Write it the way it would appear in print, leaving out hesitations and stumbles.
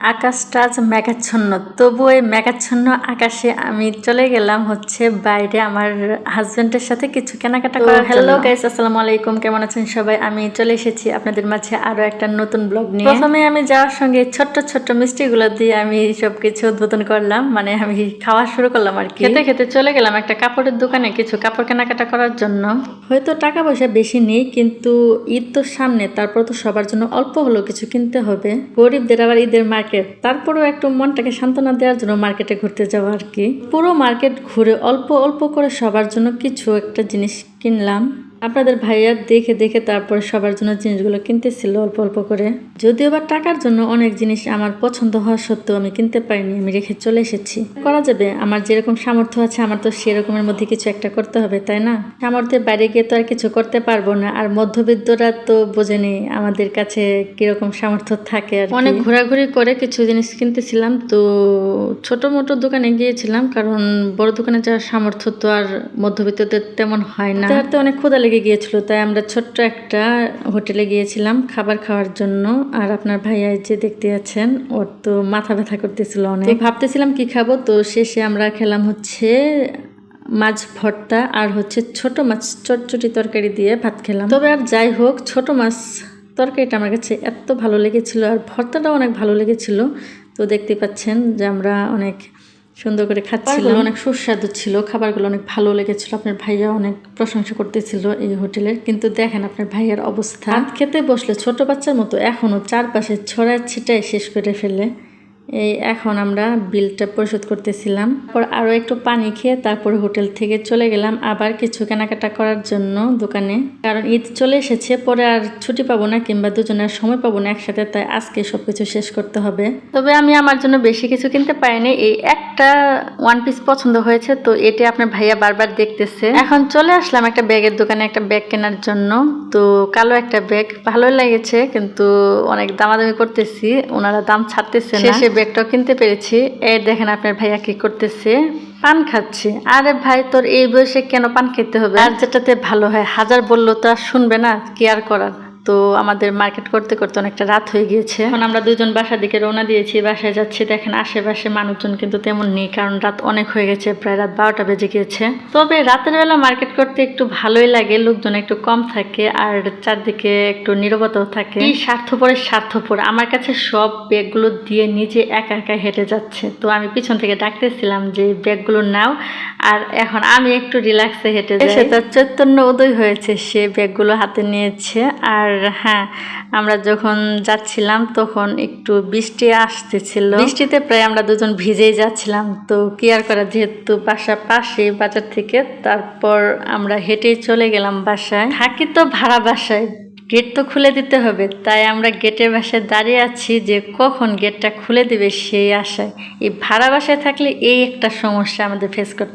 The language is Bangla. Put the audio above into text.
আকাশটা আজ মেঘাচ্ছন্ন, তবু এই মেঘাচ্ছন্ন আকাশে আমি চলে গেলাম হচ্ছে বাইরে আমার হাজবেন্ডের সাথে কিছু কেনাকাটা করার জন্য। হ্যালো গাইস, আসসালামু আলাইকুম, কেমন আছেন সবাই? আমি চলে এসেছি আপনাদের মাঝে আরো একটা নতুন ব্লগ নিয়ে। প্রথমে আমি যাওয়ার সঙ্গে ছোট্ট ছোট্ট মিষ্টিগুলো দিয়ে আমি সবকিছু উদ্বোধন করলাম, মানে আমি খাওয়া শুরু করলাম আর কি। খেতে খেতে চলে গেলাম একটা কাপড়ের দোকানে কিছু কাপড় কেনাকাটা করার জন্য। হয়তো টাকা পয়সা বেশি নেই, কিন্তু ঈদ তো সামনে, তারপর তো সবার জন্য অল্প হলেও কিছু কিনতে হবে। গরিবদের আবার ঈদের মার্কেট, তারপরেও একটু মনটাকে সান্ত্বনা দেওয়ার জন্য মার্কেটে ঘুরতে যাওয়া আর কি। পুরো মার্কেট ঘুরে অল্প অল্প করে সবার জন্য কিছু একটা জিনিস কিনলাম। আপনাদের ভাইয়া দেখে দেখে তারপরে সবার জন্য জিনিসগুলো কিনতেছিল অল্প অল্প করে। যদিও বা টাকার জন্য অনেক জিনিস আমার পছন্দ হওয়া সত্ত্বেও আমি কিনতে পারিনি, আমি রেখে চলে এসেছি। করা যাবে, আমার যেরকম সামর্থ্য আছে আমার তো সেরকমের মধ্যে কিছু একটা করতে হবে, তাই না? সামর্থ্যের বাইরে গিয়ে তো আর কিছু করতে পারবো না। আর মধ্যবিত্তরা তো বোঝেনি আমাদের কাছে কিরকম সামর্থ্য থাকে। আর অনেক ঘোরাঘুরি করে কিছু জিনিস কিনতেছিলাম, তো ছোট মোটো দোকানে গিয়েছিলাম, কারণ বড় দোকানে যাওয়ার সামর্থ্য তো আর মধ্যবিত্তদের তেমন হয় না। হাঁটতে অনেক ক্ষুধা লেগে গিয়েছিল, তাই আমরা ছোট্ট একটা হোটেলে গিয়েছিলাম খাবার খাওয়ার জন্য। আর আপনার ভাইয়া যে দেখতে আছেন, ওর তো মাথা ব্যথা করতেছিল অনেক, ভাবতেছিলাম কি খাবো। তো শেষে আমরা খেলাম হচ্ছে মাছ ভর্তা আর হচ্ছে ছোট মাছ চটচটি তরকারি দিয়ে ভাত খেলাম। তবে আর যাই হোক, ছোট মাছ তরকারিটা আমার কাছে এত ভালো লেগেছিল আর ভর্তাটাও অনেক ভালো লেগেছিল। তো দেখতে পাচ্ছেন যে আমরা অনেক সুন্দর করে খাচ্ছিলাম, অনেক সুস্বাদু ছিল, খাবারগুলো অনেক ভালো লেগেছিল। আপনার ভাইয়া অনেক প্রশংসা করতেছিল এই হোটেলের। কিন্তু দেখেন আপনার ভাইয়ার অবস্থা, ভাত খেতে বসলে ছোট বাচ্চার মতো এখনো চারপাশে ছড়ায় ছিটায় শেষ করে ফেলে। এই এখন আমরা বিলটা পরিশোধ করতেছিলাম, পর আরও একটু পানি খেয়ে তারপরে হোটেল থেকে চলে গেলাম আবার কিছু কেনাকাটা করার জন্য দোকানে। কারণ ঈদ চলে এসেছে, পরে আর ছুটি পাবো না কিংবা দুজনের সময় পাবো না একসাথে, তাই আজকে সবকিছু শেষ করতে হবে। তবে আমি আমার জন্য বেশি কিছু কিনতে পারিনি, এই একটা ওয়ান পিস পছন্দ হয়েছে, তো এটা আপনার ভাইয়া বারবার দেখতেছে। এখন চলে আসলাম একটা ব্যাগের দোকানে একটা ব্যাগ কেনার জন্য। তো কালো একটা ব্যাগ ভালোই লেগেছে, কিন্তু অনেক দামাদামি করতেছি, ওনারা দাম ছাড়তেছে না। শেষে ব্যাগটাও কিনতে পেরেছি। এই দেখেন আপনার ভাইয়া কি করতেছে, পান খাচ্ছে। আরে ভাই, তোর এই বয়সে কেন পান খেতে হবে? আর যেটাতে ভালো হয়, হাজার বললো তো আর শুনবে না, কি আর করার। তো আমাদের মার্কেট করতে করতে অনেকটা রাত হয়ে গিয়েছে। এখন আমরা দুজন বাসার দিকে রওনা দিয়েছি, বাসায় যাচ্ছি। দেখেন আশেপাশে মানুষজন কিন্তু তেমন নেই, কারণ রাত অনেক হয়ে গেছে, প্রায় রাত 12টা বেজে গিয়েছে। তবে রাতের বেলা মার্কেট করতে একটু ভালোই লাগে, লোকজন একটু কম থাকে আর চারদিকে একটু নীরবতাও থাকে। এই স্বার্থপর আমার কাছে সব ব্যাগগুলো দিয়ে নিজে একা একা হেঁটে যাচ্ছে। তো আমি পিছন থেকে ডাকতেছিলাম যে ব্যাগগুলো নাও, আর এখন আমি একটু রিল্যাক্সে হেঁটে যাই। সে তার চৈতন্য উদয় হয়েছে, সে ব্যাগগুলো হাতে নিয়েছে। আর হ্যাঁ, আমরা যখন যাচ্ছিলাম তখন একটু বৃষ্টি আসতেছিল, বৃষ্টিতে প্রায় আমরা দুজন ভিজেই যাচ্ছিলাম। তো কি আর করা, যেহেতু বাসা পাশে বাজার থেকে, তারপর আমরা হেঁটেই চলে গেলাম বাসায়। থাকি তো ভাড়া বাসায়, গেট তো খুলে দিতে হবে, তাই আমরা গেটের বাসায় দাঁড়িয়ে আছি যে কখন গেটটা খুলে দিবে সেই আশায়। এই ভাড়া বাসায় থাকলে এই একটা সমস্যা আমাদের ফেস করতে